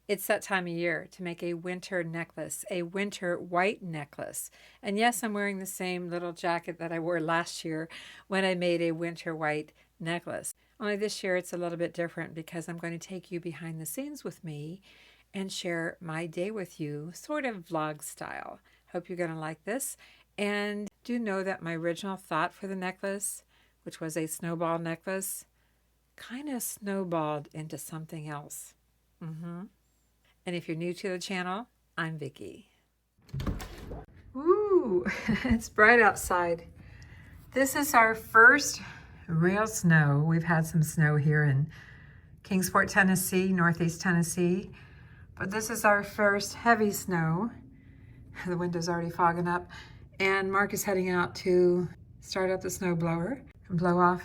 It's that time of year to make a winter necklace, a winter white necklace. And yes, I'm wearing the same little jacket that I wore last year when I made a winter white necklace. Only this year it's a little bit different because I'm going to take you behind the scenes with me and share my day with you, sort of vlog style. Hope you're going to like this. And do know that my original thought for the necklace, which was a snowball necklace, kind of snowballed into something else. And if you're new to the channel, I'm Vicki. Ooh, it's bright outside. This is our first real snow. We've had some snow here in Kingsport, Tennessee, Northeast Tennessee, but this is our first heavy snow. The window's already fogging up, and Mark is heading out to start up the snow blower and blow off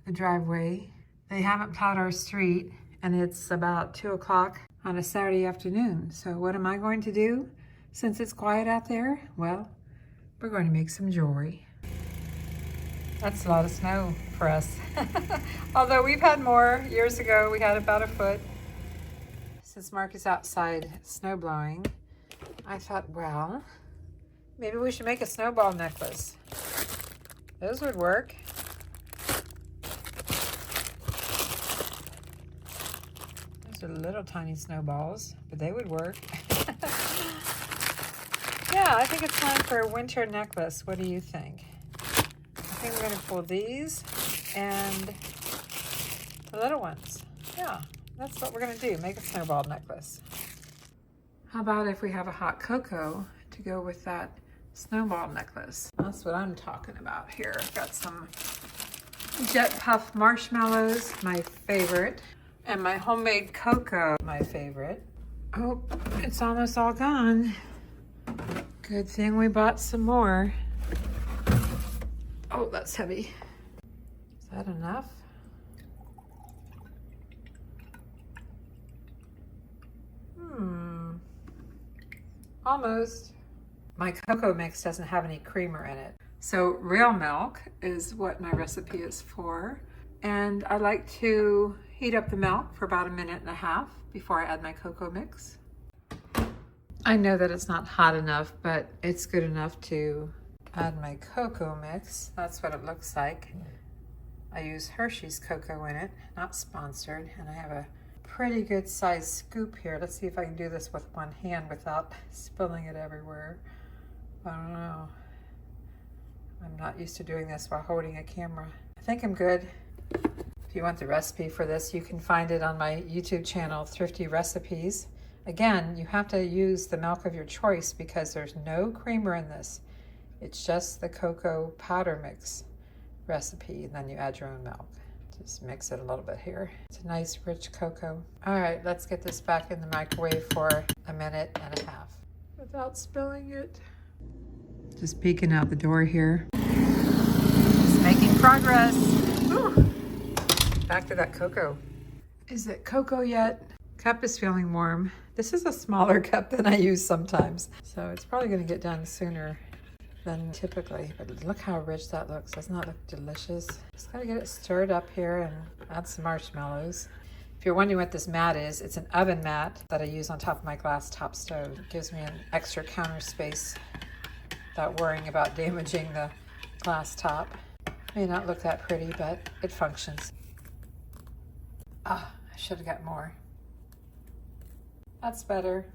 the driveway. They haven't plowed our street, and it's about 2 o'clock on a Saturday afternoon. So what am I going to do since it's quiet out there? Well, we're going to make some jewelry. That's a lot of snow for us. Although we've had more. Years ago, we had about a foot. Since Mark is outside snow blowing, I thought, well, maybe we should make a snowball necklace. Those would work. Those are little tiny snowballs, but they would work. Yeah, I think it's time for a winter necklace. What do you think? I think we're going to pull these and the little ones. Yeah, that's what we're going to do, make a snowball necklace. How about if we have a hot cocoa to go with that snowball necklace? That's what I'm talking about here. I've got some jet puff marshmallows, my favorite, and my homemade cocoa, my favorite. Oh, it's almost all gone. Good thing we bought some more. Oh, that's heavy. Is that enough? Almost. My cocoa mix doesn't have any creamer in it. So real milk is what my recipe is for. And I like to heat up the milk for about 1.5 minutes before I add my cocoa mix. I know that it's not hot enough, but it's good enough to add my cocoa mix. That's what it looks like. I use Hershey's cocoa in it, not sponsored, and I have a pretty good sized scoop here. Let's see if I can do this with one hand without spilling it everywhere. I don't know. I'm not used to doing this while holding a camera. I think I'm good. If you want the recipe for this, you can find it on my YouTube channel, Thrifty Recipes. Again, you have to use the milk of your choice because there's no creamer in this. It's just the cocoa powder mix recipe, and then you add your own milk. Just mix it a little bit here. It's a nice rich cocoa. All right, let's get this back in the microwave for 1.5 minutes without spilling it. Just peeking out the door here. Just making progress. Ooh. Back to that cocoa. Is it cocoa yet? Cup is feeling warm. This is a smaller cup than I use sometimes, so it's probably going to get done sooner than typically. But look how rich that looks. Doesn't that look delicious? Just gotta get it stirred up here and add some marshmallows. If you're wondering what this mat is, it's an oven mat that I use on top of my glass top stove. It gives me an extra counter space without worrying about damaging the glass top. May not look that pretty, but it functions. Ah, I should have got more. That's better.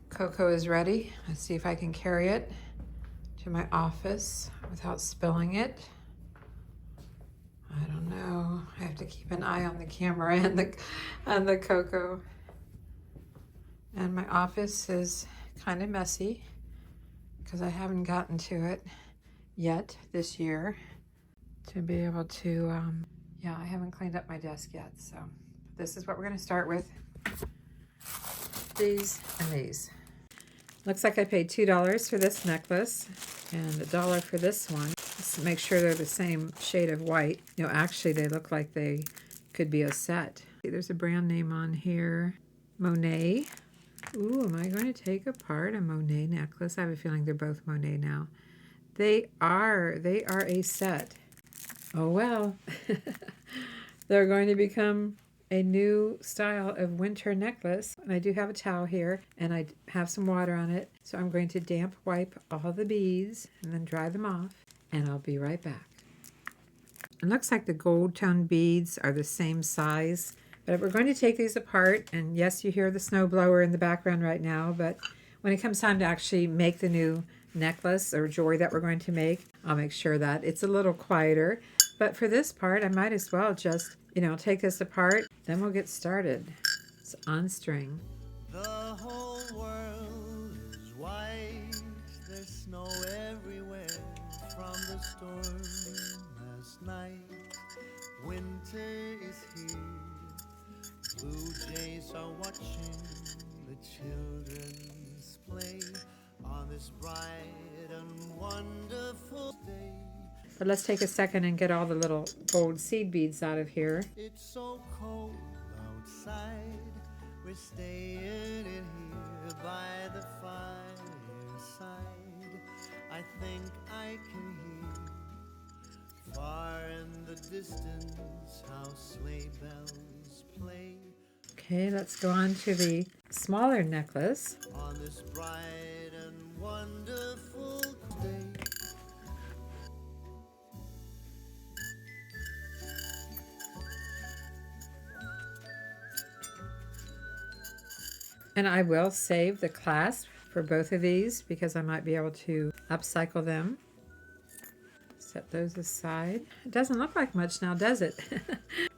Cocoa is ready. Let's see if I can carry it to my office without spilling it. I don't know. I have to keep an eye on the camera and the cocoa. And my office is kind of messy because I haven't gotten to it yet this year to be able to, yeah, I haven't cleaned up my desk yet. So this is what we're going to start with. These and these. Looks like I paid $2 for this necklace and $1 for this one. Let's make sure they're the same shade of white. You know, actually they look like they could be a set. There's a brand name on here. Monet. Ooh, am I going to take apart a Monet necklace? I have a feeling they're both Monet now. They are a set. Oh well. They're going to become a new style of winter necklace. And I do have a towel here and I have some water on it. So I'm going to damp wipe all the beads and then dry them off, and I'll be right back. It looks like the gold tone beads are the same size, but we're going to take these apart. And yes, you hear the snow blower in the background right now, but when it comes time to actually make the new necklace or jewelry that we're going to make, I'll make sure that it's a little quieter. But for this part, I might as well just, take this apart, then we'll get started. It's on string. The whole world is white, there's snow everywhere from the storm last night. Winter is here, blue jays are watching the children's play on this bright and wonderful day. But let's take a second and get all the little gold seed beads out of here. It's so cold outside, we're staying in here by the fireside. I think I can hear far in the distance how sleigh bells play. Okay, let's go on to the smaller necklace. On this bright and wonderful day. And I will save the clasp for both of these because I might be able to upcycle them. Set those aside. It doesn't look like much now, does it?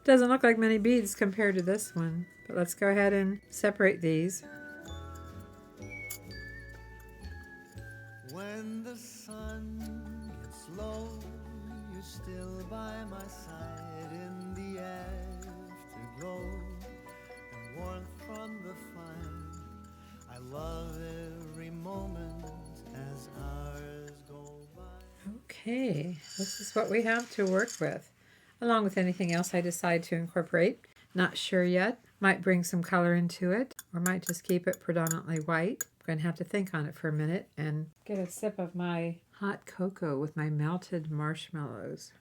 Doesn't look like many beads compared to this one. But let's go ahead and separate these. When the sun gets low, you're still by my side in the afterglow and warmth from the fire. I love every moment as hours go by. Okay, this is what we have to work with, along with anything else I decide to incorporate. Not sure yet. Might bring some color into it, or might just keep it predominantly white. I'm going to have to think on it for a minute and get a sip of my hot cocoa with my melted marshmallows.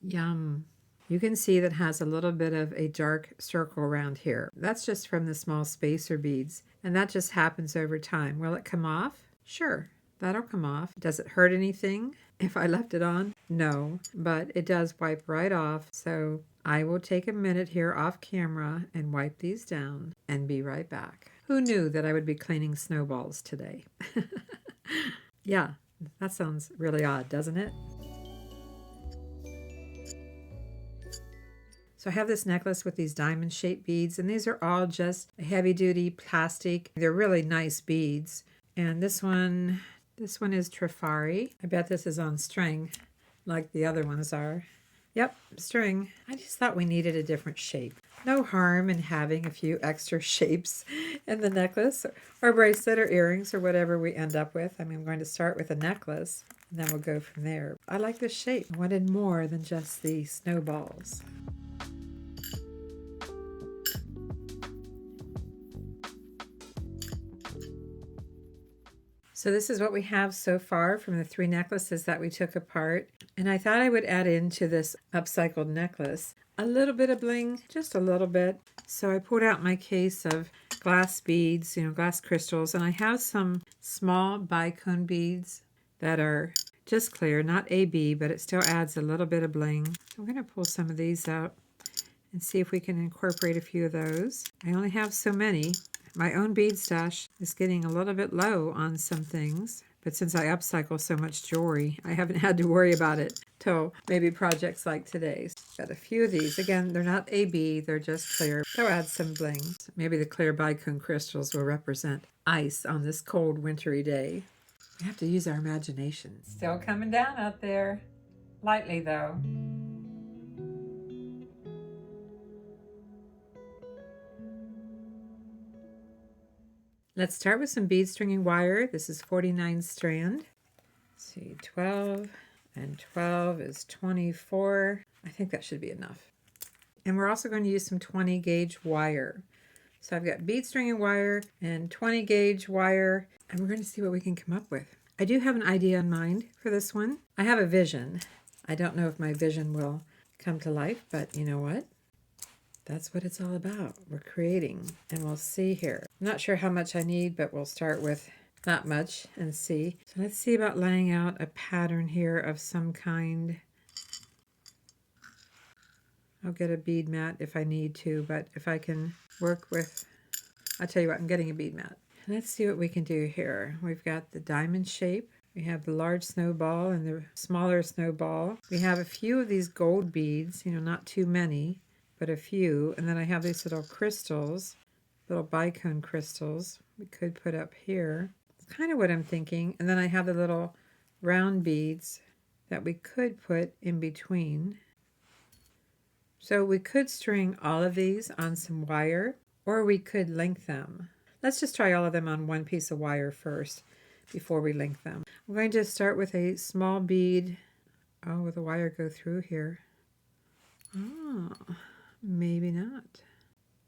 Yum. You can see that has a little bit of a dark circle around here. That's just from the small spacer beads, and that just happens over time. Will it come off? Sure, that'll come off. Does it hurt anything if I left it on? No, but it does wipe right off. So I will take a minute here off camera and wipe these down and be right back. Who knew that I would be cleaning snowballs today? Yeah, that sounds really odd, doesn't it? So I have this necklace with these diamond-shaped beads, and these are all just heavy-duty plastic. They're really nice beads. And this one is Trifari. I bet this is on string, like the other ones are. Yep, string. I just thought we needed a different shape. No harm in having a few extra shapes in the necklace or bracelet or earrings or whatever we end up with. I mean, I'm going to start with a necklace, and then we'll go from there. I like this shape. I wanted more than just the snowballs. So this is what we have so far from the 3 necklaces that we took apart. And I thought I would add into this upcycled necklace a little bit of bling, just a little bit. So I pulled out my case of glass beads, glass crystals, and I have some small bicone beads that are just clear, not AB, but it still adds a little bit of bling. I'm going to pull some of these out and see if we can incorporate a few of those. I only have so many. My own bead stash is getting a little bit low on some things, but since I upcycle so much jewelry, I haven't had to worry about it till maybe projects like today's. Got a few of these. Again, they're not AB, they're just clear. They'll add some bling. Maybe the clear bicone crystals will represent ice on this cold, wintry day. We have to use our imagination. Still coming down out there. Lightly, though. Let's start with some bead stringing wire. This is 49 strand. Let's see, 12 and 12 is 24. I think that should be enough. And we're also going to use some 20 gauge wire. So I've got bead stringing wire and 20 gauge wire, and we're going to see what we can come up with. I do have an idea in mind for this one. I have a vision. I don't know if my vision will come to life, but you know what? That's what it's all about. We're creating, and we'll see here. I'm not sure how much I need, but we'll start with not much and see. So let's see about laying out a pattern here of some kind. I'll get a bead mat if I need to, but if I can work with, I'll tell you what, I'm getting a bead mat. Let's see what we can do here. We've got the diamond shape. We have the large snowball and the smaller snowball. We have a few of these gold beads, you know, not too many, but a few. And then I have these little crystals, little bicone crystals we could put up here. It's kind of what I'm thinking. And then I have the little round beads that we could put in between. So we could string all of these on some wire, or we could link them. Let's just try all of them on one piece of wire first before we link them. I'm going to start with a small bead. Oh, will the wire go through here? Oh, maybe not.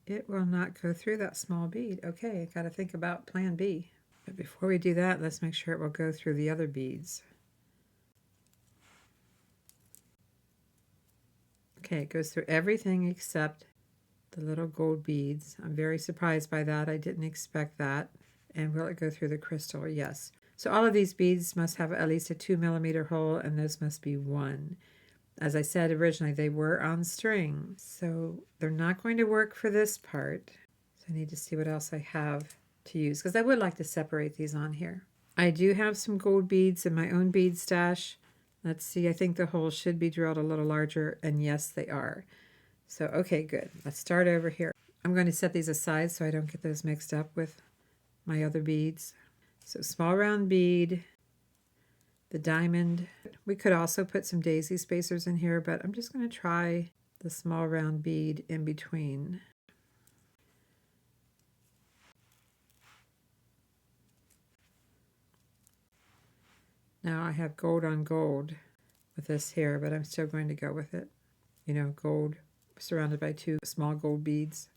It will not go through that small bead. Okay, I got to think about plan B. But before we do that, let's make sure it will go through the other beads. Okay, it goes through everything except the little gold beads. I'm very surprised by that. I didn't expect that. And will it go through the crystal? Yes. So all of these beads must have at least a 2mm hole, and this must be 1. As I said originally, they were on string, so they're not going to work for this part. So I need to see what else I have to use, because I would like to separate these on here. I do have some gold beads in my own bead stash. Let's see, I think the holes should be drilled a little larger, and yes, they are. So, okay, good. Let's start over here. I'm going to set these aside so I don't get those mixed up with my other beads. So small round bead, the diamond. We could also put some daisy spacers in here, but I'm just going to try the small round bead in between. Now I have gold on gold with this here, but I'm still going to go with it. You know, gold surrounded by 2 small gold beads.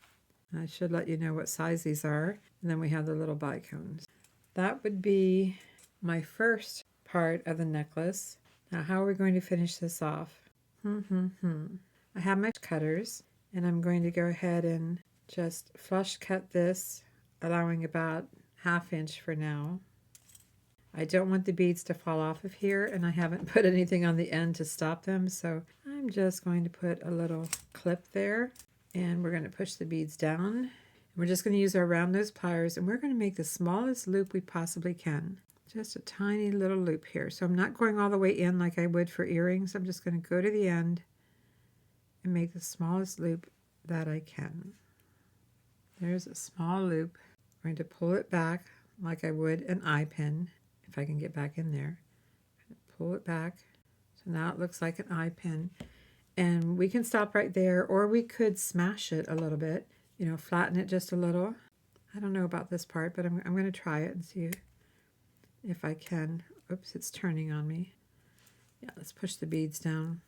I should let you know what size these are. And then we have the little bicones. That would be my first part of the necklace. Now, how are we going to finish this off? I have my cutters, and I'm going to go ahead and just flush cut this, allowing about 1/2 inch for now. I don't want the beads to fall off of here, and I haven't put anything on the end to stop them, so I'm just going to put a little clip there, and we're going to push the beads down. We're just going to use our round nose pliers, and we're going to make the smallest loop we possibly can. Just a tiny little loop here. So I'm not going all the way in like I would for earrings. I'm just going to go to the end and make the smallest loop that I can. There's a small loop. I'm going to pull it back like I would an eye pin, if I can get back in there. Pull it back. So now it looks like an eye pin. And we can stop right there, or we could smash it a little bit, you know, flatten it just a little. I don't know about this part, but I'm going to try it and see if I can. Oops, it's turning on me. Yeah, let's push the beads down.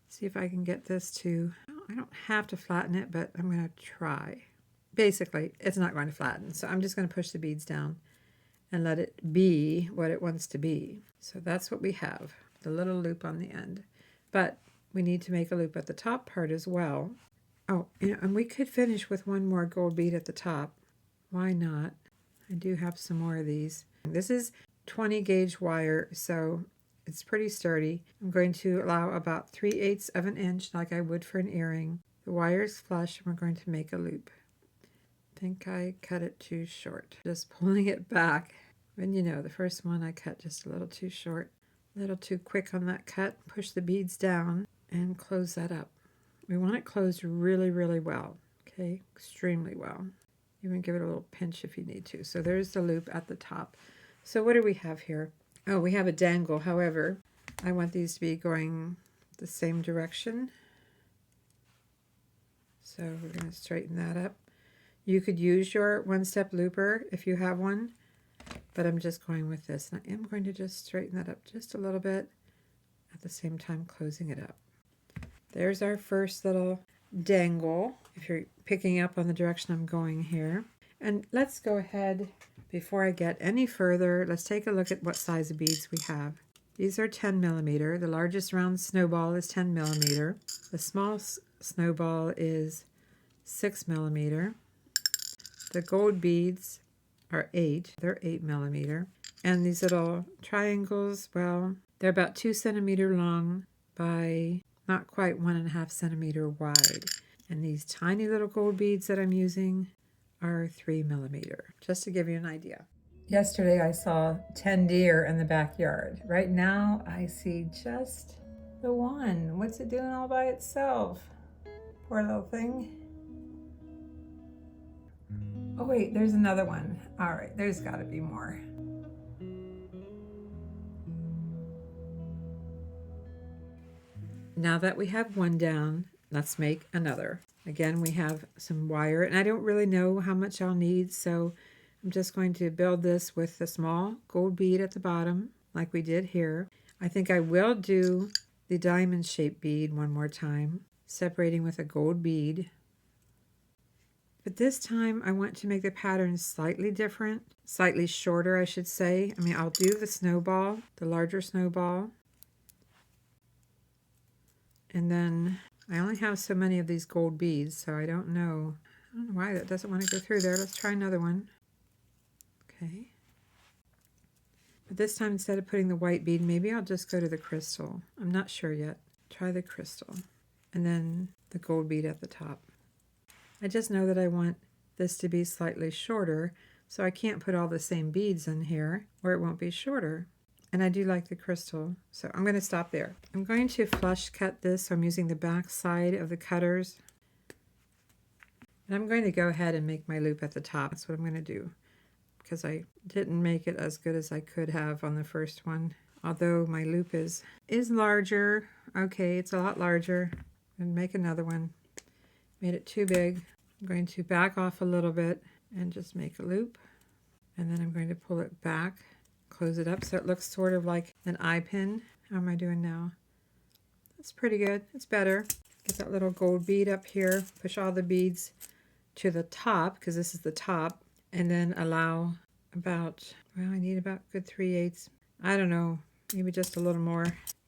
See if I can get this to, I don't have to flatten it, but I'm going to try. Basically, it's not going to flatten, so I'm just going to push the beads down and let it be what it wants to be. So that's what we have, the little loop on the end. But we need to make a loop at the top part as well. Oh, you know, and we could finish with 1 more gold bead at the top. Why not? I do have some more of these. This is 20 gauge wire, so it's pretty sturdy. I'm going to allow about 3/8 of an inch like I would for an earring. The wire is flush, and we're going to make a loop. I think I cut it too short. Just pulling it back. And you know, the first one I cut just a little too short. A little too quick on that cut. Push the beads down and close that up. We want it closed really, really well. Okay, extremely well. Even give it a little pinch if you need to. So there's the loop at the top. So what do we have here? Oh, we have a dangle. However, I want these to be going the same direction. So we're going to straighten that up. You could use your 1-step looper if you have one, but I'm just going with this. And I am going to just straighten that up just a little bit at the same time closing it up. There's our first little dangle, if you're picking up on the direction I'm going here. And let's go ahead, before I get any further, let's take a look at what size of beads we have. These are 10mm. The largest round snowball is 10mm. The small snowball is 6mm. The gold beads are 8. They're 8mm. And these little triangles, well, they're about 2 centimeter long by not quite 1.5 centimeter wide. And these tiny little gold beads that I'm using are 3mm, just to give you an idea. Yesterday I saw 10 deer in the backyard. Right now I see just the one. What's it doing all by itself? Poor little thing. Oh wait, there's another one. All right, there's got to be more. Now that we have one down, let's make another. Again, we have some wire, and I don't really know how much I'll need, so I'm just going to build this with a small gold bead at the bottom, like we did here. I think I will do the diamond shaped bead one more time, separating with a gold bead. But this time I want to make the pattern slightly different, slightly shorter, I should say. I mean, I'll do the snowball, the larger snowball. And then I only have so many of these gold beads, so I don't know why that doesn't want to go through there. Let's try another one. Okay. But this time, instead of putting the white bead, maybe I'll just go to the crystal. I'm not sure yet. Try the crystal. And then the gold bead at the top. I just know that I want this to be slightly shorter, so I can't put all the same beads in here, or it won't be shorter. And I do like the crystal, so I'm going to stop there. I'm going to flush cut this, so I'm using the back side of the cutters. And I'm going to go ahead and make my loop at the top. That's what I'm going to do, because I didn't make it as good as I could have on the first one. Although my loop is larger. Okay, it's a lot larger. And make another one. Made it too big. I'm going to back off a little bit and just make a loop. And then I'm going to pull it back, close it up so it looks sort of like an eye pin. How am I doing now? That's pretty good. It's better. Get that little gold bead up here. Push all the beads to the top, because this is the top. And then allow about, well, I need about good 3/8. I don't know, maybe just a little more.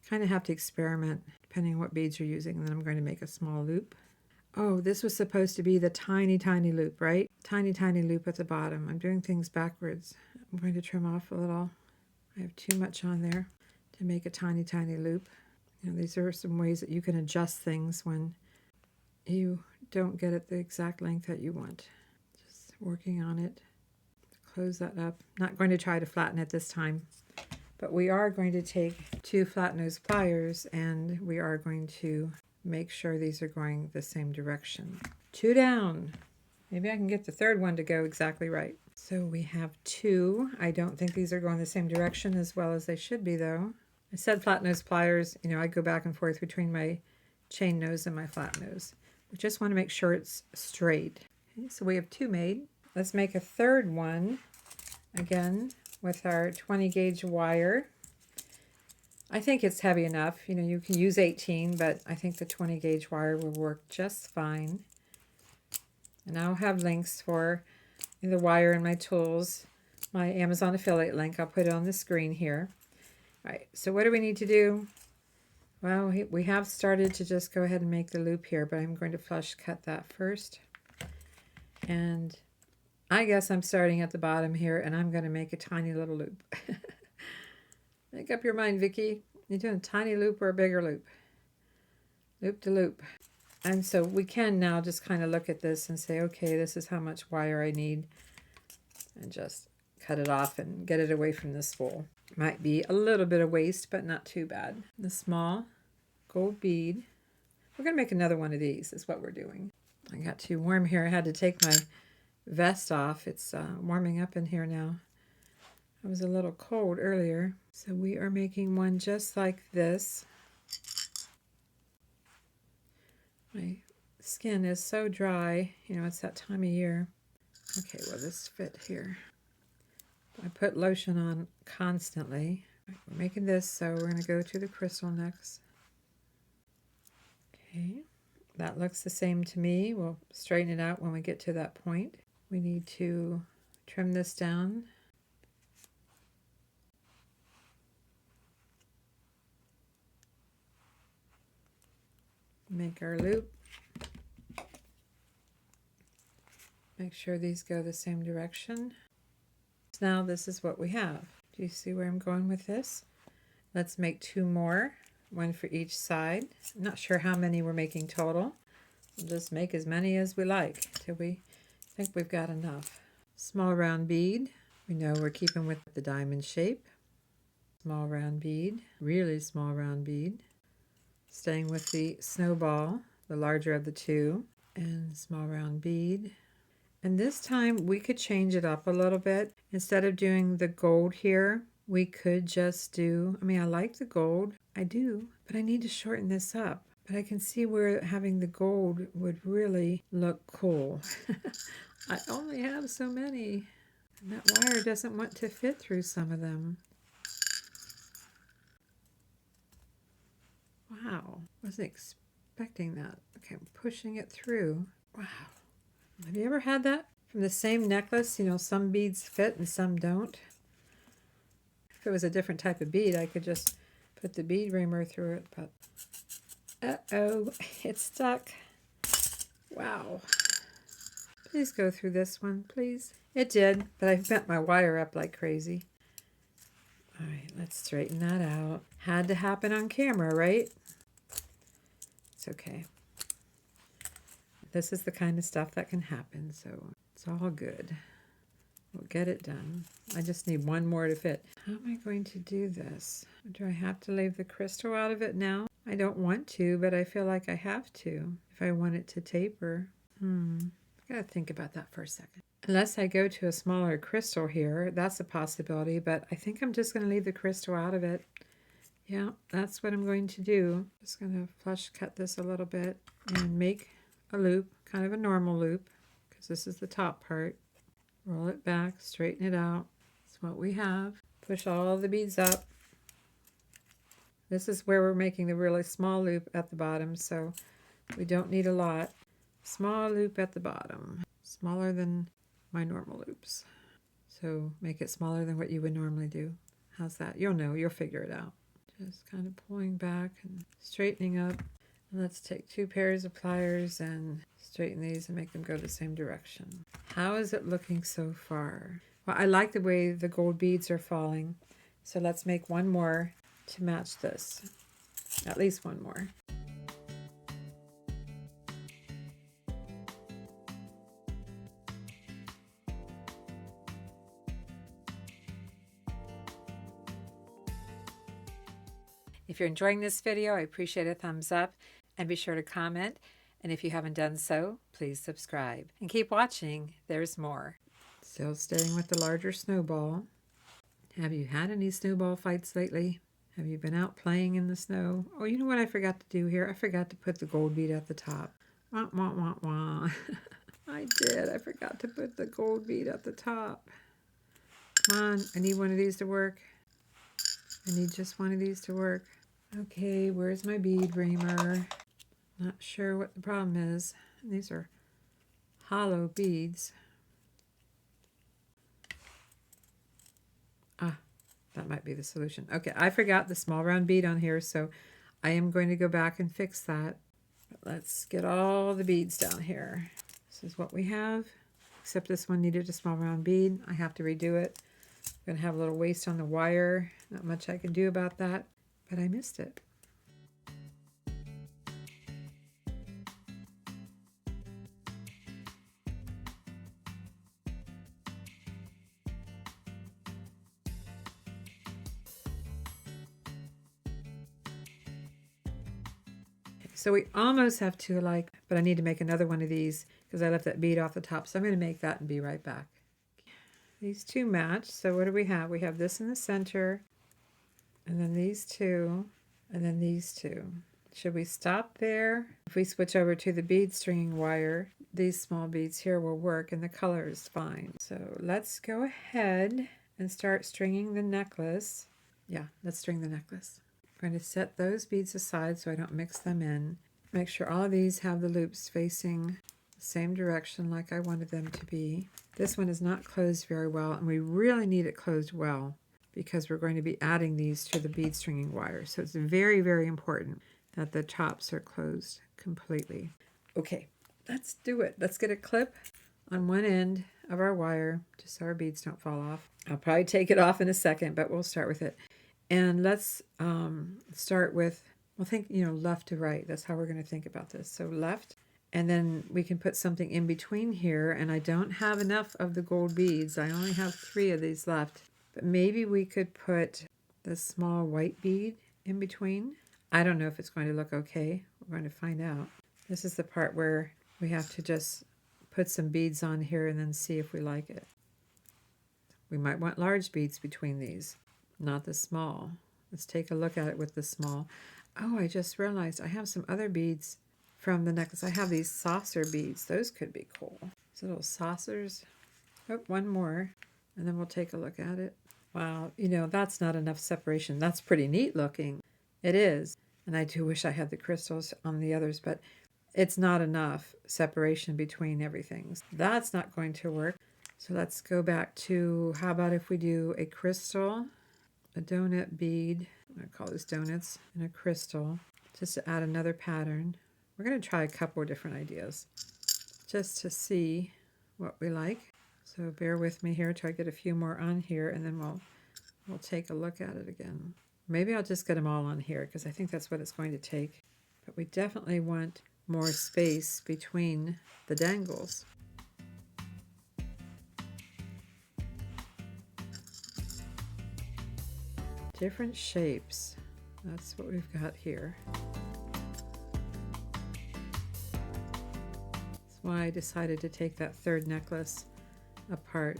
Kind of have to experiment depending on what beads you're using. And then I'm going to make a small loop. Oh, this was supposed to be the tiny, tiny loop, right? Tiny, tiny loop at the bottom. I'm doing things backwards. I'm going to trim off a little. I have too much on there to make a tiny, tiny loop. You know, these are some ways that you can adjust things when you don't get it the exact length that you want. Just working on it. Close that up. Not going to try to flatten it this time, but we are going to take 2 flat nose pliers and we are going to make sure these are going the same direction. 2 down. Maybe I can get the third one to go exactly right. So we have 2. I don't think these are going the same direction as well as they should be, though. I said flat nose pliers. You know, I go back and forth between my chain nose and my flat nose. We just want to make sure it's straight. Okay, so we have 2 made. Let's make a third one, again, with our 20 gauge wire. I think it's heavy enough. You know, you can use 18, but I think the 20 gauge wire will work just fine. And I'll have links for the wire and my tools, my Amazon affiliate link. I'll put it on the screen here. All right, so what do we need to do? Well, we have started to just go ahead and make the loop here, but I'm going to flush cut that first. And I guess I'm starting at the bottom here, and I'm going to make a tiny little loop. Make up your mind, Vicki. You doing a tiny loop or a bigger loop? Loop to loop. And so we can now just kind of look at this and say, okay, this is how much wire I need. And just cut it off and get it away from the spool. Might be a little bit of waste, but not too bad. The small gold bead. We're going to make another one of these is what we're doing. I got too warm here. I had to take my vest off. It's warming up in here now. It was a little cold earlier. So we are making one just like this. My skin is so dry. You know, it's that time of year. Okay, will this fit here? I put lotion on constantly. We're making this, so we're going to go to the crystal next. Okay, that looks the same to me. We'll straighten it out when we get to that point. We need to trim this down. Make our loop. Make sure these go the same direction. Now this is what we have. Do you see where I'm going with this? Let's make 2 more, one for each side. I'm not sure how many we're making total. We'll just make as many as we like till we think we've got enough. Small round bead. We know we're keeping with the diamond shape. Small round bead, really small round bead. Staying with the snowball, the larger of the two, and small round bead. And this time we could change it up a little bit. Instead of doing the gold here, we could just do, I mean, I like the gold, I do, but I need to shorten this up. But I can see where having the gold would really look cool. I only have so many, and that wire doesn't want to fit through some of them. Wow, wasn't expecting that. Okay, I'm pushing it through. Wow. Have you ever had that? From the same necklace, you know, some beads fit and some don't. If it was a different type of bead, I could just put the bead reamer through it, but uh-oh, it's stuck. Wow. Please go through this one, please. It did, but I bent my wire up like crazy. All right, let's straighten that out. Had to happen on camera, right? It's okay. This is the kind of stuff that can happen, so it's all good. We'll get it done. I just need one more to fit. How am I going to do this? Do I have to leave the crystal out of it now? I don't want to, but I feel like I have to if I want it to taper. I gotta think about that for a second. Unless I go to a smaller crystal here, that's a possibility, but I think I'm just going to leave the crystal out of it. Yeah, that's what I'm going to do. Just going to flush cut this a little bit and make a loop, kind of a normal loop, because this is the top part. Roll it back, straighten it out. That's what we have. Push all the beads up. This is where we're making the really small loop at the bottom, so we don't need a lot. Small loop at the bottom, smaller than my normal loops. So make it smaller than what you would normally do. How's that? You'll know, you'll figure it out. Just kind of pulling back and straightening up. And let's take 2 pairs of pliers and straighten these and make them go the same direction. How is it looking so far? Well, I like the way the gold beads are falling. So let's make one more to match this. At least one more. If you're enjoying this video, I appreciate a thumbs up and be sure to comment. And if you haven't done so, please subscribe. And keep watching, there's more. Still staying with the larger snowball. Have you had any snowball fights lately? Have you been out playing in the snow? Oh, you know what I forgot to do here? I forgot to put the gold bead at the top. Wah, wah, wah, wah. I did. I forgot to put the gold bead at the top. Come on, I need one of these to work. I need just one of these to work. Okay, where's my bead reamer? Not sure what the problem is. These are hollow beads. Ah, that might be the solution. Okay, I forgot the small round bead on here, so I am going to go back and fix that. But let's get all the beads down here. This is what we have, except this one needed a small round bead. I have to redo it. I'm going to have a little waste on the wire. Not much I can do about that, but I missed it. So we almost have 2 alike, but I need to make another one of these because I left that bead off the top. So I'm going to make that and be right back. These 2 match. So what do we have? We have this in the center, and then these 2, and then these 2. Should we stop there? If we switch over to the bead stringing wire, these small beads here will work and the color is fine. So let's go ahead and start stringing the necklace. Yeah, let's string the necklace. I'm going to set those beads aside so I don't mix them in. Make sure all of these have the loops facing the same direction like I wanted them to be. This one is not closed very well, and we really need it closed well because we're going to be adding these to the bead stringing wire. So it's very, very important that the tops are closed completely. Okay, let's do it. Let's get a clip on one end of our wire, just so our beads don't fall off. I'll probably take it off in a second, but we'll start with it. And let's start with, we'll think, left to right. That's how we're going to think about this. So left, and then we can put something in between here. And I don't have enough of the gold beads. I only have 3 of these left. But maybe we could put the small white bead in between. I don't know if it's going to look okay. We're going to find out. This is the part where we have to just put some beads on here and then see if we like it. We might want large beads between these, not the small. Let's take a look at it with the small. Oh, I just realized I have some other beads from the necklace. I have these saucer beads. Those could be cool. These little saucers. Oh, one more, and then we'll take a look at it. Wow, that's not enough separation. That's pretty neat looking. It is. And I do wish I had the crystals on the others, but it's not enough separation between everything. That's not going to work. So let's go back to, how about if we do a crystal, a donut bead, I call this donuts, and a crystal, just to add another pattern. We're going to try a couple of different ideas just to see what we like. So bear with me here till I get a few more on here, and then we'll take a look at it again. Maybe I'll just get them all on here because I think that's what it's going to take. But we definitely want more space between the dangles. Different shapes. That's what we've got here. That's why I decided to take that third necklace apart.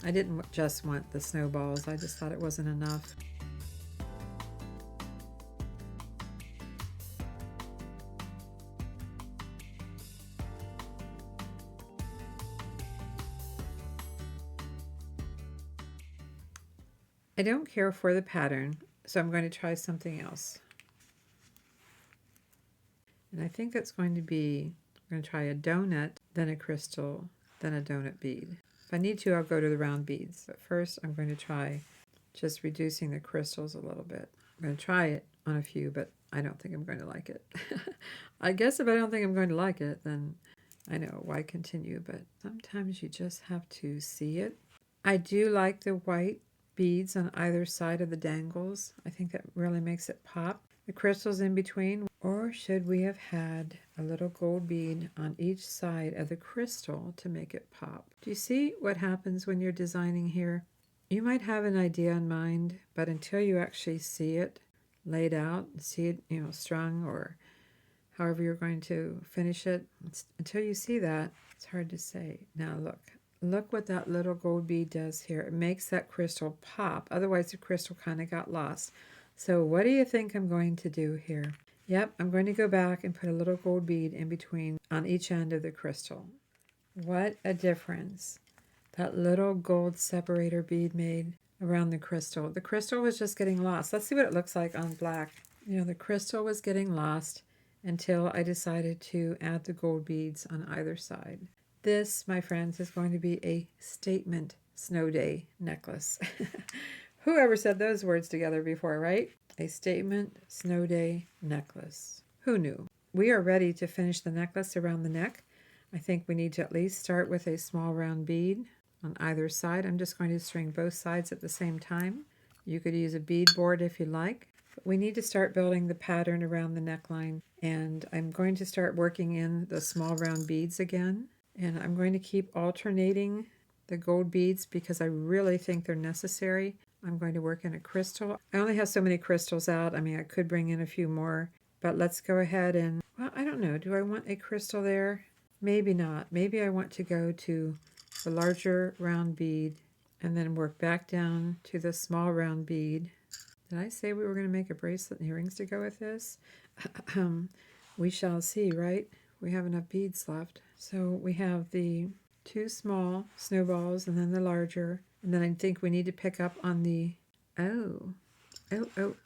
I didn't just want the snowballs. I just thought it wasn't enough. I don't care for the pattern, so I'm going to try something else. And I think that's going to be, I'm going to try a donut, then a crystal, then a donut bead. If I need to, I'll go to the round beads. But first, I'm going to try just reducing the crystals a little bit. I'm going to try it on a few, but I don't think I'm going to like it. I guess if I don't think I'm going to like it, then I know, why continue? But sometimes you just have to see it. I do like the white beads on either side of the dangles. I think that really makes it pop. The crystals in between, or should we have had a little gold bead on each side of the crystal to make it pop? Do you see what happens when you're designing here? You might have an idea in mind, but until you actually see it laid out, see it, strung, or however you're going to finish it, until you see that, it's hard to say. Now look what that little gold bead does here. It makes that crystal pop. Otherwise, the crystal kind of got lost. So what do you think I'm going to do here? Yep, I'm going to go back and put a little gold bead in between on each end of the crystal. What a difference that little gold separator bead made around the crystal. The crystal was just getting lost. Let's see what it looks like on black. The crystal was getting lost until I decided to add the gold beads on either side. This, my friends, is going to be a statement snow day necklace. Whoever said those words together before, right? A statement snow day necklace. Who knew? We are ready to finish the necklace around the neck. I think we need to at least start with a small round bead on either side. I'm just going to string both sides at the same time. You could use a bead board if you like. But we need to start building the pattern around the neckline. And I'm going to start working in the small round beads again. And I'm going to keep alternating the gold beads because I really think they're necessary. I'm going to work in a crystal. I only have so many crystals out. I mean, I could bring in a few more, but let's go ahead and, well, I don't know. Do I want a crystal there? Maybe not. Maybe I want to go to the larger round bead and then work back down to the small round bead. Did I say we were going to make a bracelet and earrings to go with this? We shall see, right? We have enough beads left. So we have the 2 small snowballs and then the larger. And then I think we need to pick up on the, I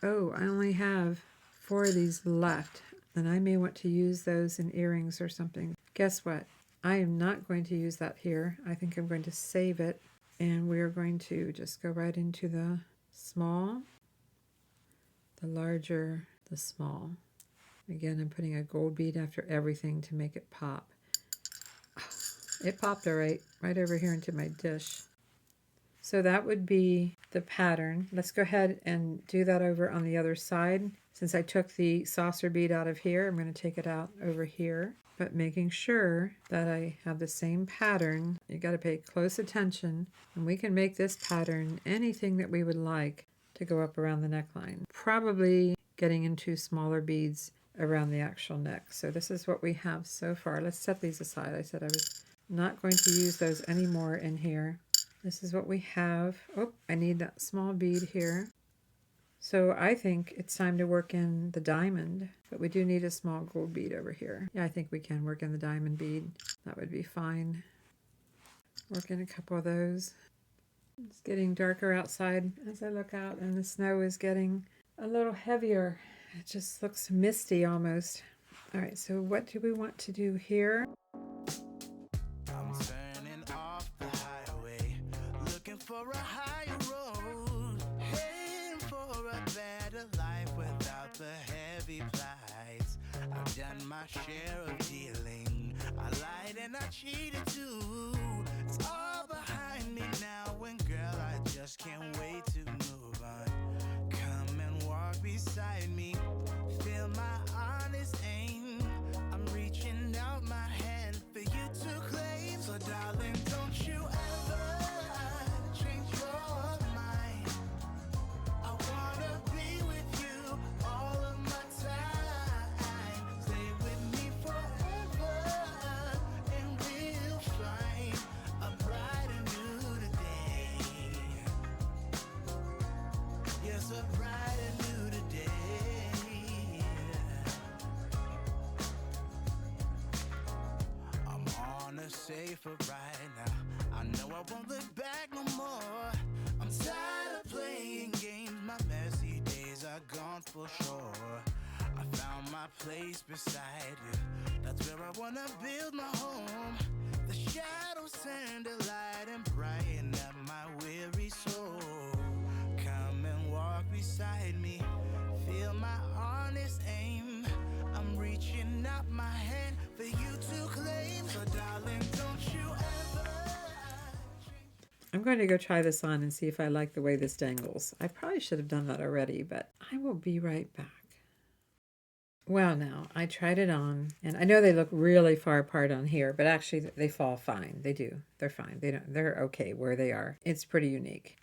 only have 4 of these left. Then I may want to use those in earrings or something. Guess what? I am not going to use that here. I think I'm going to save it. And we are going to just go right into the small, the larger, the small. Again, I'm putting a gold bead after everything to make it pop. It popped right over here into my dish. So that would be the pattern. Let's go ahead and do that over on the other side. Since I took the saucer bead out of here, I'm going to take it out over here. But making sure that I have the same pattern. You got to pay close attention. And we can make this pattern anything that we would like to go up around the neckline. Probably getting into smaller beads around the actual neck. So this is what we have so far. Let's set these aside. I said I was not going to use those anymore in here. This is what we have. Oh, I need that small bead here. So I think it's time to work in the diamond, but we do need a small gold bead over here. Yeah, I think we can work in the diamond bead. That would be fine. Work in a couple of those. It's getting darker outside as I look out, and the snow is getting a little heavier. It just looks misty almost. All right, so what do we want to do here? I'm turning off the highway, looking for a higher road, heading for a better life without the heavy plights. I've done my share of dealing. I lied and I cheated too. It's all behind me now, and girl, I just can't wait to move on. Come and walk beside me, feel my honest aim. I'm reaching out my hand for you to claim. So darling, don't you ever change your mind. I wanna be with you all of my time. Stay with me forever, and we'll find a bright and new day. Yes, a bright and new day. I'm on a safer ride now. I know I won't look back no more. I'm tired of playing games. My messy days are gone for sure. I found my place beside you. That's where I wanna build my home. The shadows turn to light and brighten up my weary soul. Come and walk beside me, feel my honest aim. I'm reaching out my hand for you to claim. So darling, don't you ever I'm going to go try this on and see if I like the way this dangles. I probably should have done that already, but I will be right back. Well, now, I tried it on, and I know they look really far apart on here, but actually they fall fine. They do. They're fine. They're okay where they are. It's pretty unique.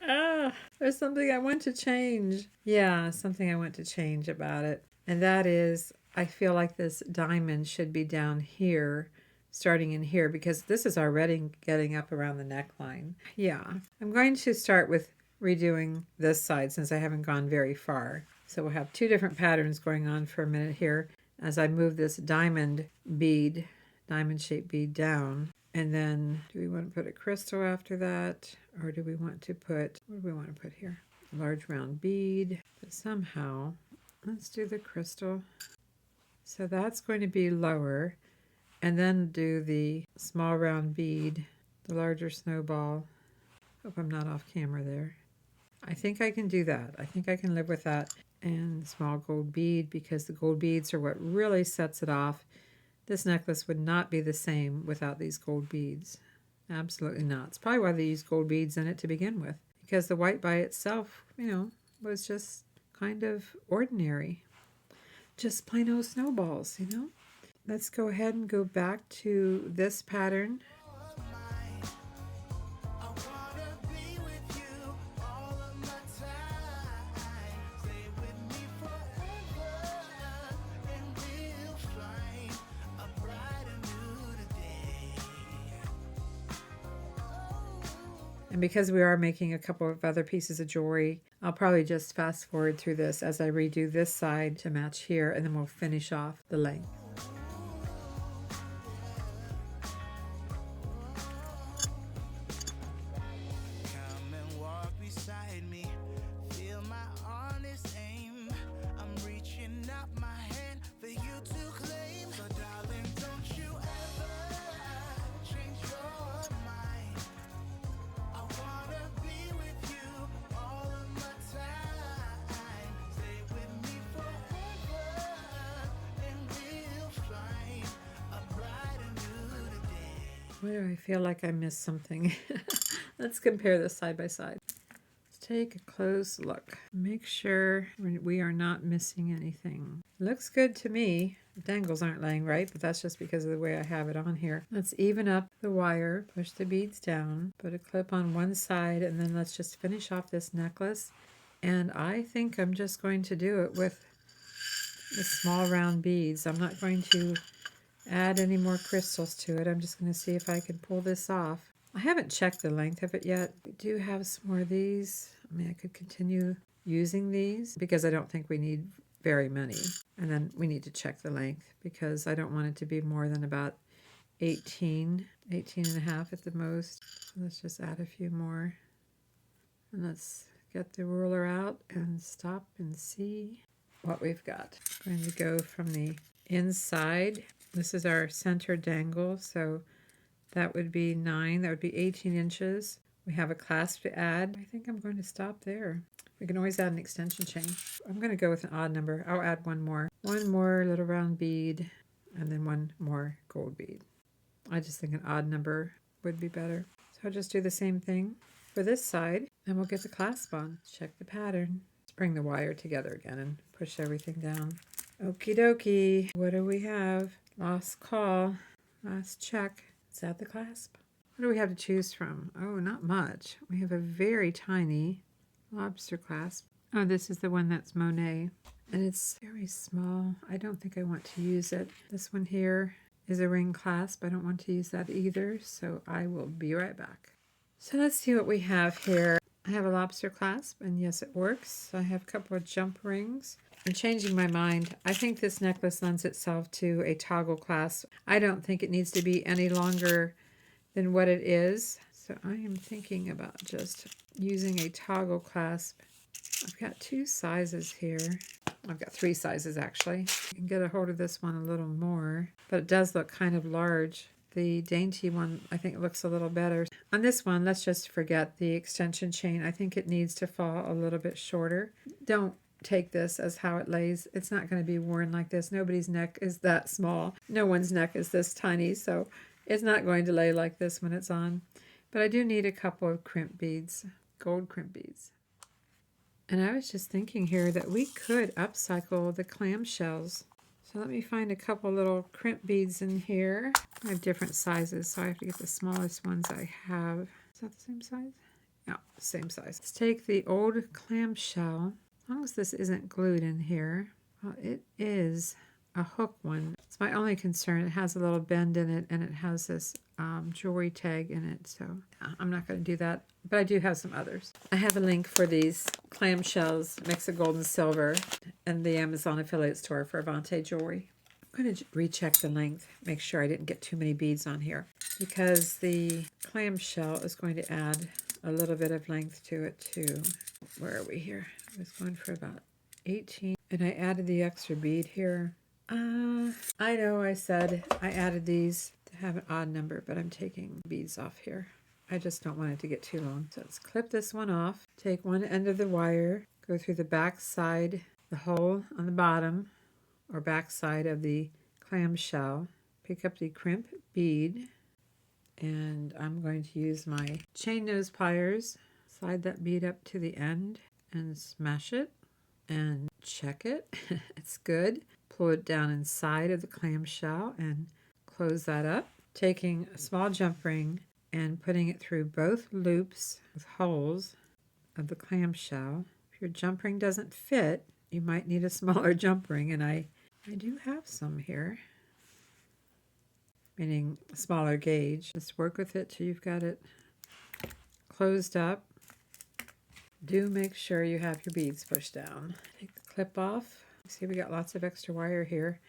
There's something I want to change. Yeah, something I want to change about it. And that is, I feel like this diamond should be down here, starting in here, because this is already getting up around the neckline. Yeah, I'm going to start with redoing this side since I haven't gone very far. So we'll have two different patterns going on for a minute here as I move this diamond bead, diamond shaped bead down. And then do we want to put a crystal after that? Or do we want to put, what do we want to put here? A large round bead. But somehow, let's do the crystal. So that's going to be lower. And then do the small round bead, the larger snowball. Hope I'm not off camera there. I think I can do that. I think I can live with that. And small gold bead, because the gold beads are what really sets it off. This necklace would not be the same without these gold beads. Absolutely not. It's probably why they used gold beads in it to begin with, because the white by itself, was just kind of ordinary. Just plain old snowballs, Let's go ahead and go back to this pattern. And because we are making a couple of other pieces of jewelry, I'll probably just fast forward through this as I redo this side to match here, and then we'll finish off the length. come and walk beside me, feel my honest aim. I'm reaching out my hand for you to claim. So darling, don't you ever change your mind. I wanna be with you all of my time. Stay with me forever, and we'll Why do I feel like I missed something? Let's compare this side by side. Let's take a close look. Make sure we are not missing anything. Looks good to me. The dangles aren't laying right, but that's just because of the way I have it on here. Let's even up the wire, push the beads down, put a clip on one side, and then let's just finish off this necklace. And I think I'm just going to do it with the small round beads. I'm not going to add any more crystals to it. I'm just going to see if I can pull this off. I haven't checked the length of it yet. We do have some more of these. I mean, I could continue using these because I don't think we need very many. And then we need to check the length because I don't want it to be more than about 18 and a half at the most. So let's just add a few more. And let's get the ruler out and stop and see what we've got. I'm going to go from the inside. This is our center dangle, so that would be 9. That would be 18 inches. We have a clasp to add. I think I'm going to stop there. We can always add an extension chain. I'm going to go with an odd number. I'll add one more. One more little round bead, and then one more gold bead. I just think an odd number would be better. So I'll just do the same thing for this side, and we'll get the clasp on. Check the pattern. Let's bring the wire together again and push everything down. Okie dokie. What do we have? Last call. Last check. Is that the clasp? What do we have to choose from? Oh, not much. We have a very tiny lobster clasp. Oh, this is the one that's Monet. And it's very small. I don't think I want to use it. This one here is a ring clasp. I don't want to use that either, so I will be right back. So let's see what we have here. I have a lobster clasp, and yes, it works. I have a couple of jump rings. I'm changing my mind. I think this necklace lends itself to a toggle clasp. I don't think it needs to be any longer than what it is. So I am thinking about just using a toggle clasp. I've got 2 sizes here. I've got 3 sizes actually. You can get a hold of this one a little more, but it does look kind of large. The dainty one, I think, looks a little better. On this one, let's just forget the extension chain. I think it needs to fall a little bit shorter. Don't take this as how it lays. It's not going to be worn like this. Nobody's neck is that small. No one's neck is this tiny, so it's not going to lay like this when it's on. But I do need a couple of crimp beads, gold crimp beads. And I was just thinking here that we could upcycle the clamshells. So let me find a couple little crimp beads in here. I have different sizes, so I have to get the smallest ones I have. Is that the same size? No, same size. Let's take the old clamshell. As long as this isn't glued in here. Well, it is a hook one. It's my only concern. It has a little bend in it, and it has this jewelry tag in it, so I'm not going to do that, but I do have some others. I have a link for these clamshells, mix of gold and silver, and the Amazon affiliate store for Avante jewelry. I'm going to recheck the length, make sure I didn't get too many beads on here, because the clamshell is going to add a little bit of length to it too. Where are we here? I was going for about 18, and I added the extra bead here. I know I said I added these to have an odd number, but I'm taking beads off here. I just don't want it to get too long. So let's clip this one off. Take one end of the wire, go through the back side, the hole on the bottom, or back side of the clamshell. Pick up the crimp bead, and I'm going to use my chain nose pliers, slide that bead up to the end, and smash it, and check it. It's good. Pull it down inside of the clamshell and close that up. Taking a small jump ring and putting it through both loops with holes of the clamshell. If your jump ring doesn't fit, you might need a smaller jump ring, and I do have some here, meaning a smaller gauge. Just work with it till you've got it closed up. Do make sure you have your beads pushed down. Take the clip off. See, we got lots of extra wire here,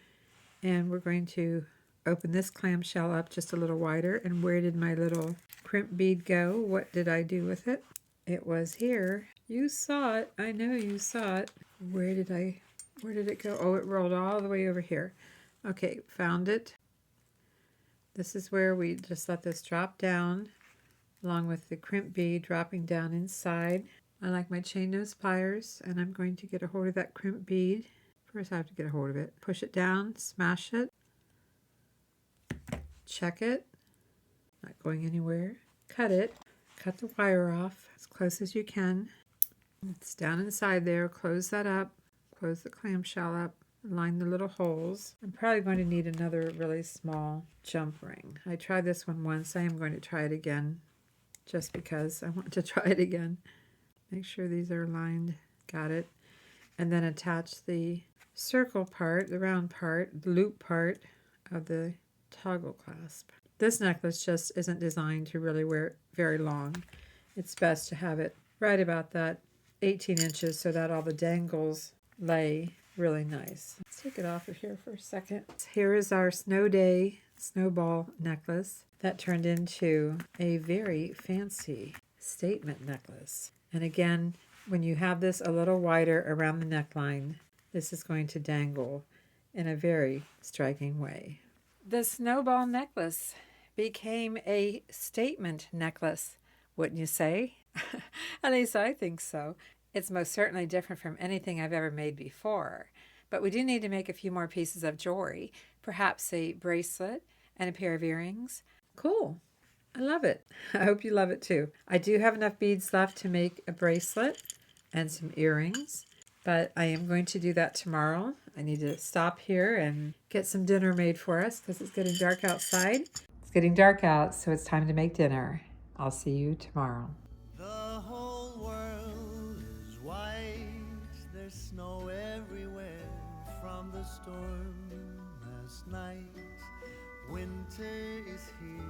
and we're going to open this clamshell up just a little wider. And where did my little crimp bead go? What did I do with it? It was here. You saw it. I know you saw it. Where did it go? Oh, it rolled all the way over here. Okay, found it. This is where we just let this drop down along with the crimp bead dropping down inside. I like my chain nose pliers, and I'm going to get a hold of that crimp bead. First I have to get a hold of it. Push it down, smash it, check it, not going anywhere. Cut it. Cut the wire off as close as you can. It's down inside there. Close that up. Close the clamshell up. Line the little holes. I'm probably going to need another really small jump ring. I tried this one once. I am going to try it again just because I want to try it again. Make sure these are lined. Got it. And then attach the circle part, the round part, the loop part of the toggle clasp. This necklace just isn't designed to really wear very long. It's best to have it right about that 18 inches so that all the dangles lay really nice. Let's take it off of here for a second. Here is our snow day snowball necklace that turned into a very fancy statement necklace. And again, when you have this a little wider around the neckline, this is going to dangle in a very striking way. The snowball necklace became a statement necklace, wouldn't you say? At least I think so. It's most certainly different from anything I've ever made before. But we do need to make a few more pieces of jewelry, perhaps a bracelet and a pair of earrings. Cool. I love it. I hope you love it too. I do have enough beads left to make a bracelet and some earrings, but I am going to do that tomorrow. I need to stop here and get some dinner made for us because it's getting dark outside. It's getting dark out, so it's time to make dinner. I'll see you tomorrow. The whole world is white, there's snow everywhere from the storm last night. Winter is here.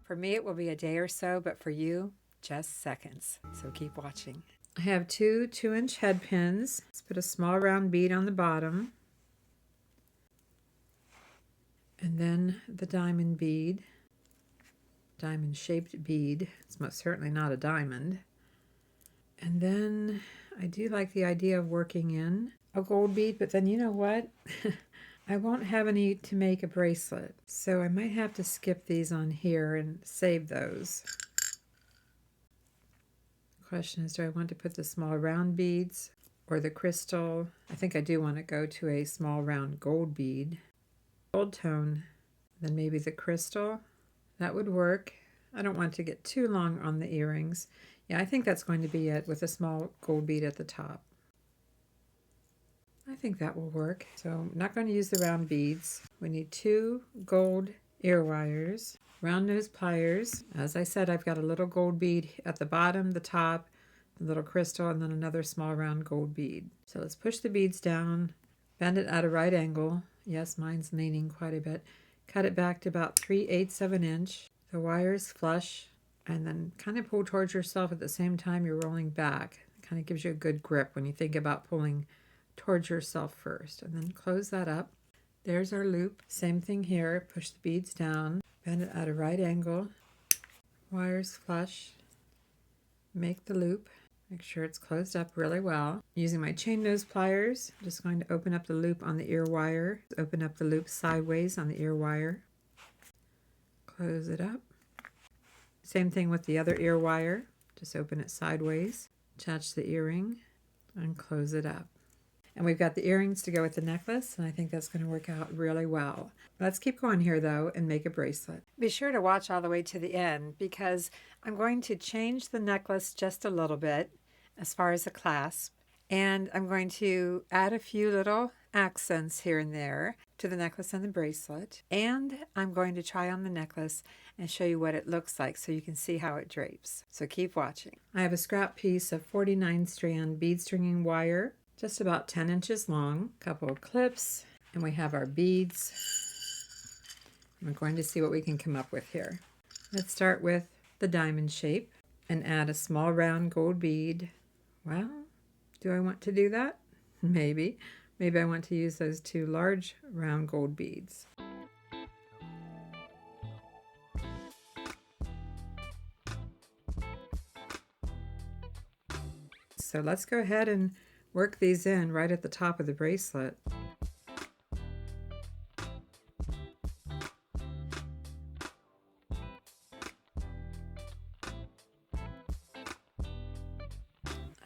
For me, it will be a day or so, but for you, just seconds. So keep watching. I have two 2-inch head pins. Let's put a small round bead on the bottom. And then the diamond bead. Diamond shaped bead. It's most certainly not a diamond. And then I do like the idea of working in a gold bead, but then you know what? I won't have any to make a bracelet, so I might have to skip these on here and save those. The question is, do I want to put the small round beads or the crystal? I think I do want to go to a small round gold bead. Gold tone, then maybe the crystal. That would work. I don't want to get too long on the earrings. Yeah, I think that's going to be it with a small gold bead at the top. I think that will work. So I'm not going to use the round beads. We need 2 gold ear wires, round nose pliers. As I said, I've got a little gold bead at the bottom, the top, the little crystal, and then another small round gold bead. So let's push the beads down, bend it at a right angle. Yes, mine's leaning quite a bit. Cut it back to about 3/8 of an inch. The wires flush, and then kind of pull towards yourself at the same time you're rolling back. It kind of gives you a good grip when you think about pulling towards yourself first, and then close that up. There's our loop. Same thing here. Push the beads down, bend it at a right angle, wires flush, make the loop, make sure it's closed up really well. Using my chain nose pliers, I'm just going to open up the loop on the ear wire, open up the loop sideways on the ear wire, close it up. Same thing with the other ear wire, just open it sideways, attach the earring, and close it up. And we've got the earrings to go with the necklace, and I think that's going to work out really well. Let's keep going here, though, and make a bracelet. Be sure to watch all the way to the end, because I'm going to change the necklace just a little bit as far as the clasp, and I'm going to add a few little accents here and there to the necklace and the bracelet, and I'm going to try on the necklace and show you what it looks like so you can see how it drapes. So keep watching. I have a scrap piece of 49 strand bead stringing wire, just about 10 inches long, a couple of clips, and we have our beads. We're going to see what we can come up with here. Let's start with the diamond shape and add a small round gold bead. Well, do I want to do that? Maybe. Maybe I want to use those 2 large round gold beads. So let's go ahead and work these in right at the top of the bracelet.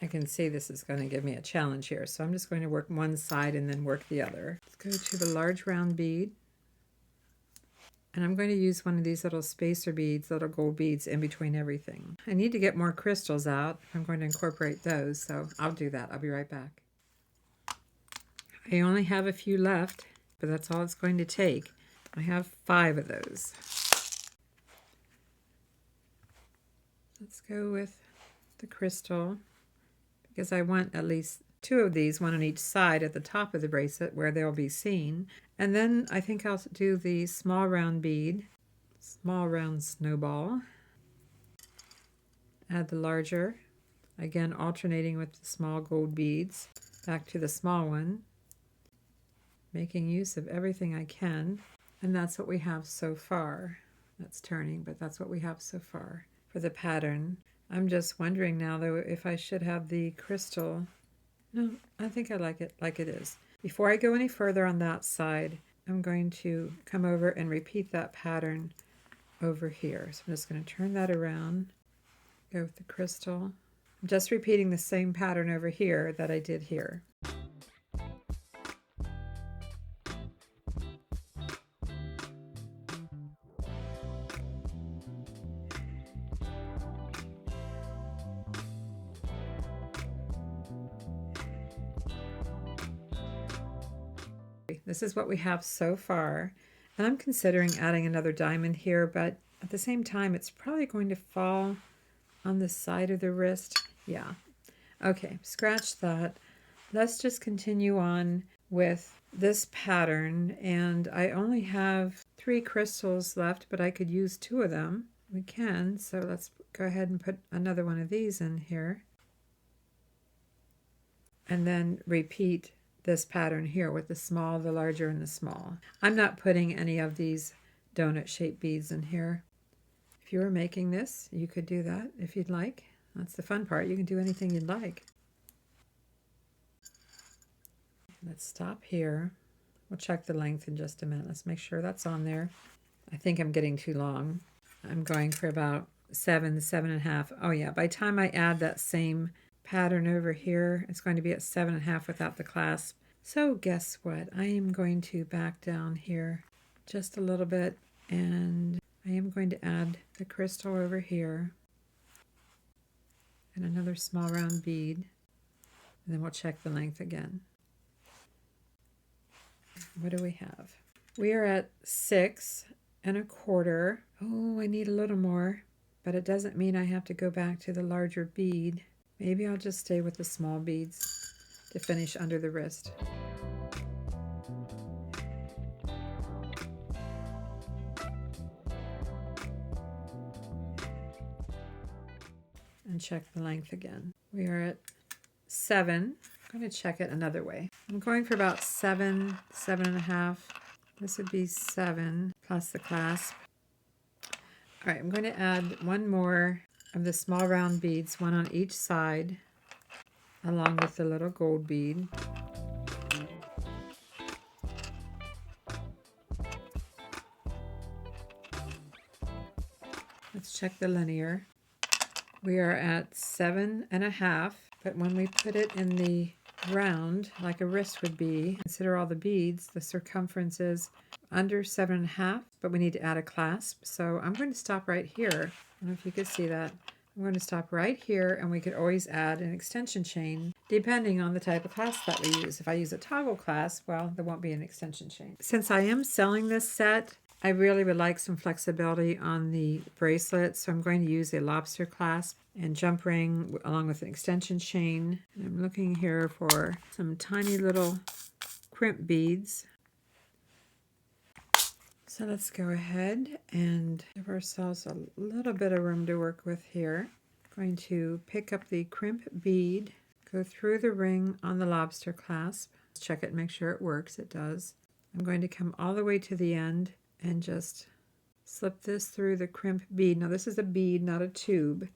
I can see this is going to give me a challenge here, so I'm just going to work one side and then work the other. Let's go to the large round bead And I'm going to use one of these little spacer beads, little gold beads in between everything. I need to get more crystals out. I'm going to incorporate those, so I'll do that. I'll be right back. I only have a few left, but that's all it's going to take. I have 5 of those. Let's go with the crystal because I want at least 2 of these, one on each side at the top of the bracelet where they'll be seen. And then I think I'll do the small round bead, small round snowball. Add the larger, again alternating with the small gold beads. Back to the small one, making use of everything I can. And that's what we have so far. That's turning, but that's what we have so far for the pattern. I'm just wondering now though if I should have the crystal. No, I think I like it is. Before I go any further on that side, I'm going to come over and repeat that pattern over here. So I'm just going to turn that around, go with the crystal. I'm just repeating the same pattern over here that I did here. This is what we have so far, and I'm considering adding another diamond here, but at the same time it's probably going to fall on the side of the wrist. Yeah, okay, scratch that. Let's just continue on with this pattern, and I only have 3 crystals left, but I could use 2 of them. We can, so let's go ahead and put another one of these in here and then repeat this pattern here with the small, the larger, and the small. I'm not putting any of these donut shaped beads in here. If you were making this, you could do that if you'd like. That's the fun part. You can do anything you'd like. Let's stop here. We'll check the length in just a minute. Let's make sure that's on there. I think I'm getting too long. I'm going for about 7, 7.5. Oh yeah, by the time I add that same pattern over here, it's going to be at 7.5 without the clasp. So guess what? I am going to back down here just a little bit, and I am going to add the crystal over here and another small round bead, and then we'll check the length again. What do we have? We are at 6.25. Oh, I need a little more, but it doesn't mean I have to go back to the larger bead. Maybe I'll just stay with the small beads to finish under the wrist. And check the length again. We are at 7. I'm going to check it another way. I'm going for about 7, 7.5. This would be 7 plus the clasp. All right, I'm going to add one more of the small round beads, one on each side, along with the little gold bead. Let's check the linear. We are at 7.5, but when we put it in the round, like a wrist would be, consider all the beads, the circumference is under 7.5, but we need to add a clasp. So I'm going to stop right here. I don't know if you could see that. I'm going to stop right here, and we could always add an extension chain depending on the type of clasp that we use. If I use a toggle clasp, well, there won't be an extension chain. Since I am selling this set, I really would like some flexibility on the bracelet, so I'm going to use a lobster clasp and jump ring along with an extension chain. And I'm looking here for some tiny little crimp beads. So let's go ahead and give ourselves a little bit of room to work with here. I'm going to pick up the crimp bead, go through the ring on the lobster clasp, check it and make sure it works. It does. I'm going to come all the way to the end and just slip this through the crimp bead. Now this is a bead, not a tube.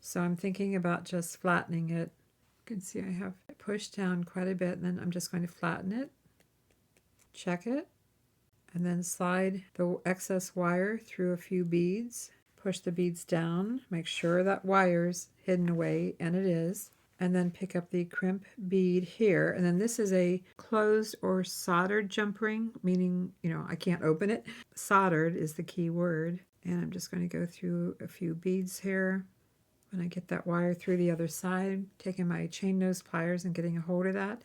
So I'm thinking about just flattening it. You can see I have it pushed down quite a bit, and then I'm just going to flatten it, check it, and then slide the excess wire through a few beads. Push the beads down, make sure that wire's hidden away, and it is. and then pick up the crimp bead here. And then this is a closed or soldered jump ring, meaning, you know, I can't open it. Soldered is the key word. And I'm just going to go through a few beads here. When I get that wire through the other side, taking my chain nose pliers and getting a hold of that,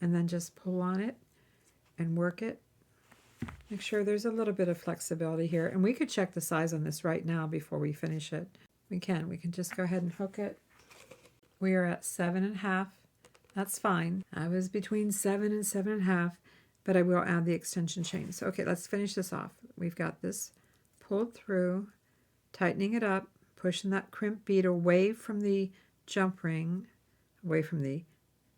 and then just pull on it and work it. Make sure there's a little bit of flexibility here. And we could check the size on this right now before we finish it. We can just go ahead and hook it. We are at 7.5. That's fine. I was between 7 and 7.5, but I will add the extension chain. So, okay, let's finish this off. We've got this pulled through, tightening it up, pushing that crimp bead away from the jump ring, away from the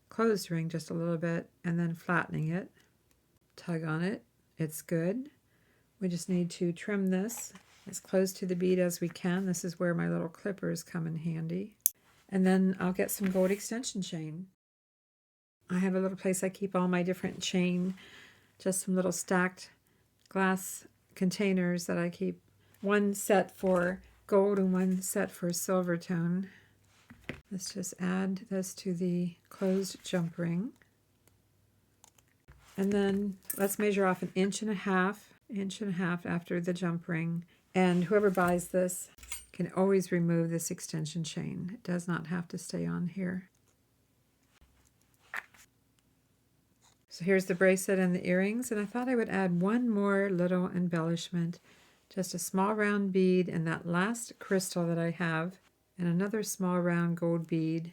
closed ring just a little bit, and then flattening it. Tug on it. It's good. We just need to trim this as close to the bead as we can. This is where my little clippers come in handy. And then I'll get some gold extension chain. I have a little place I keep all my different chain, just some little stacked glass containers that I keep. One set for gold and one set for silver tone. Let's just add this to the closed jump ring. And then let's measure off 1.5 inches after the jump ring. And whoever buys this can always remove this extension chain. It does not have to stay on here. So here's the bracelet and the earrings, and I thought I would add one more little embellishment. Just a small round bead and that last crystal that I have, and another small round gold bead.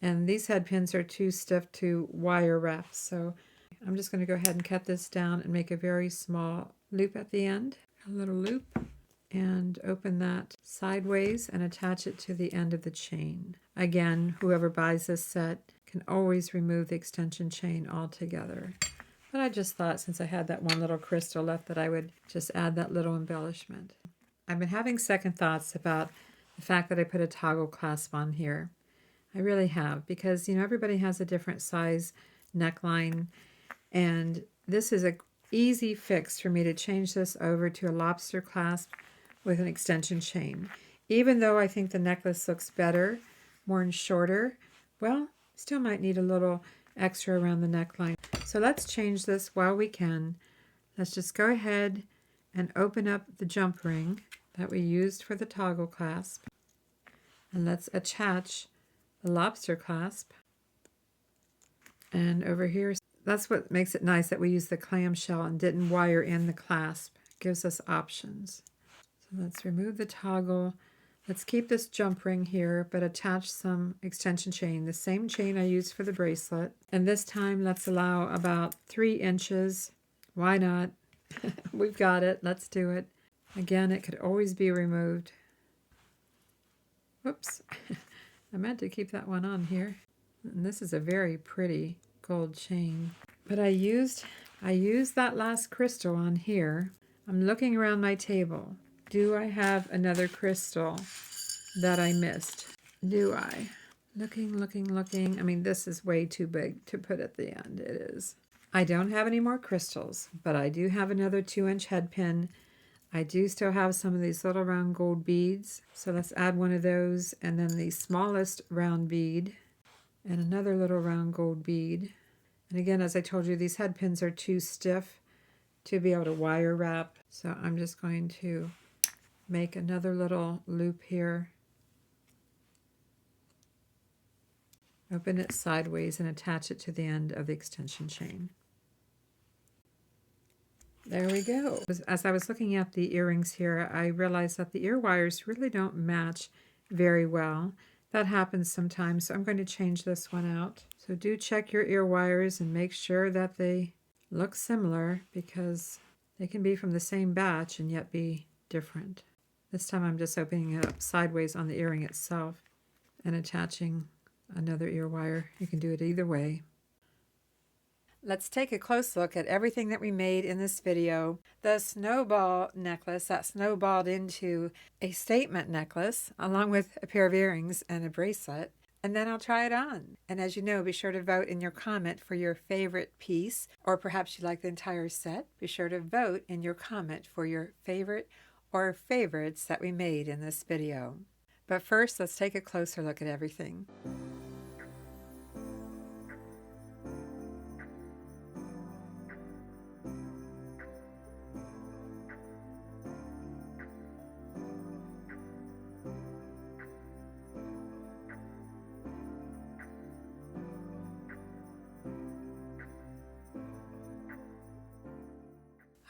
And these head pins are too stiff to wire wrap, so I'm just going to go ahead and cut this down and make a very small loop at the end. A little loop. And open that sideways and attach it to the end of the chain. Again, whoever buys this set can always remove the extension chain altogether. But I just thought since I had that one little crystal left that I would just add that little embellishment. I've been having second thoughts about the fact that I put a toggle clasp on here. I really have, because, you know, everybody has a different size neckline, and this is an easy fix for me to change this over to a lobster clasp with an extension chain. Even though I think the necklace looks better, more and shorter, well, still might need a little extra around the neckline. So let's change this while we can. Let's just go ahead and open up the jump ring that we used for the toggle clasp. And let's attach the lobster clasp. And over here, that's what makes it nice that we use the clamshell and didn't wire in the clasp. It gives us options. So let's remove the toggle. Let's keep this jump ring here, but attach some extension chain, the same chain I used for the bracelet. And this time, let's allow about 3 inches. Why not? We've got it. Let's do it. Again, it could always be removed. Whoops. I meant to keep that one on here. And this is a very pretty gold chain. But I used that last crystal on here. I'm looking around my table. Do I have another crystal that I missed? Do I? Looking. I mean, this is way too big to put at the end. It is. I don't have any more crystals, but I do have another 2-inch head pin. I do still have some of these little round gold beads. So let's add one of those, and then the smallest round bead, and another little round gold bead. And again, as I told you, these head pins are too stiff to be able to wire wrap. So I'm just going to make another little loop here. Open it sideways and attach it to the end of the extension chain. There we go. As I was looking at the earrings here, I realized that the ear wires really don't match very well. That happens sometimes, so I'm going to change this one out. So do check your ear wires and make sure that they look similar, because they can be from the same batch and yet be different. This time I'm just opening it up sideways on the earring itself and attaching another ear wire. You can do it either way. Let's take a close look at everything that we made in this video. The snowball necklace that snowballed into a statement necklace, along with a pair of earrings and a bracelet. And then I'll try it on. And as you know, be sure to vote in your comment for your favorite piece, or perhaps you like the entire set. Be sure to vote in your comment for your favorite or favorites that we made in this video. But first, let's take a closer look at everything.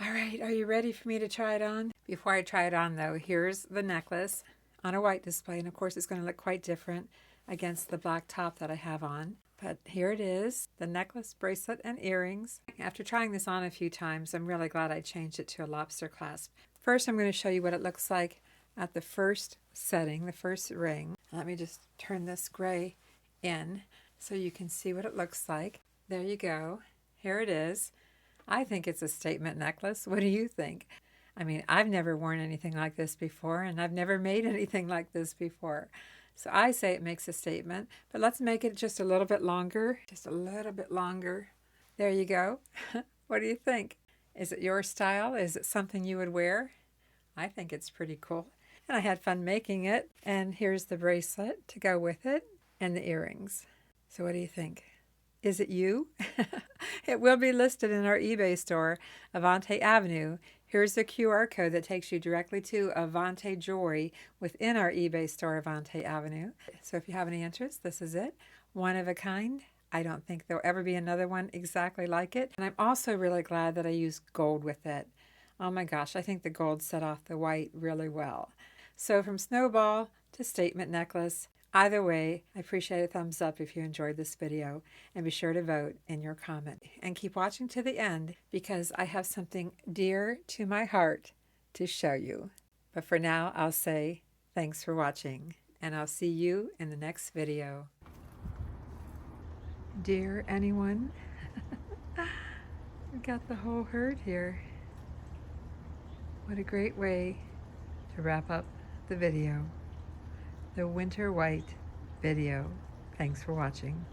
All right, are you ready for me to try it on? Before I try it on though, here's the necklace on a white display, and of course it's going to look quite different against the black top that I have on. But here it is, the necklace, bracelet, and earrings. After trying this on a few times, I'm really glad I changed it to a lobster clasp. First, I'm going to show you what it looks like at the first setting, the first ring. Let me just turn this gray in so you can see what it looks like. There you go. Here it is. I think it's a statement necklace. What do you think? I mean, I've never worn anything like this before, and I've never made anything like this before. So I say it makes a statement, but let's make it just a little bit longer. Just a little bit longer. There you go. What do you think? Is it your style? Is it something you would wear? I think it's pretty cool. And I had fun making it. And here's the bracelet to go with it and the earrings. So what do you think? Is it you? It will be listed in our eBay store, Avante Avenue. Here's the QR code that takes you directly to Avante Jewelry within our eBay store, Avante Avenue. So if you have any interest, this is it. One of a kind. I don't think there'll ever be another one exactly like it. And I'm also really glad that I used gold with it. Oh my gosh, I think the gold set off the white really well. So from snowball to statement necklace, either way, I appreciate a thumbs up if you enjoyed this video, and be sure to vote in your comment. And keep watching to the end because I have something dear to my heart to show you. But for now, I'll say thanks for watching, and I'll see you in the next video. Dear anyone, we've got the whole herd here. What a great way to wrap up the video. The winter white video. Thanks for watching.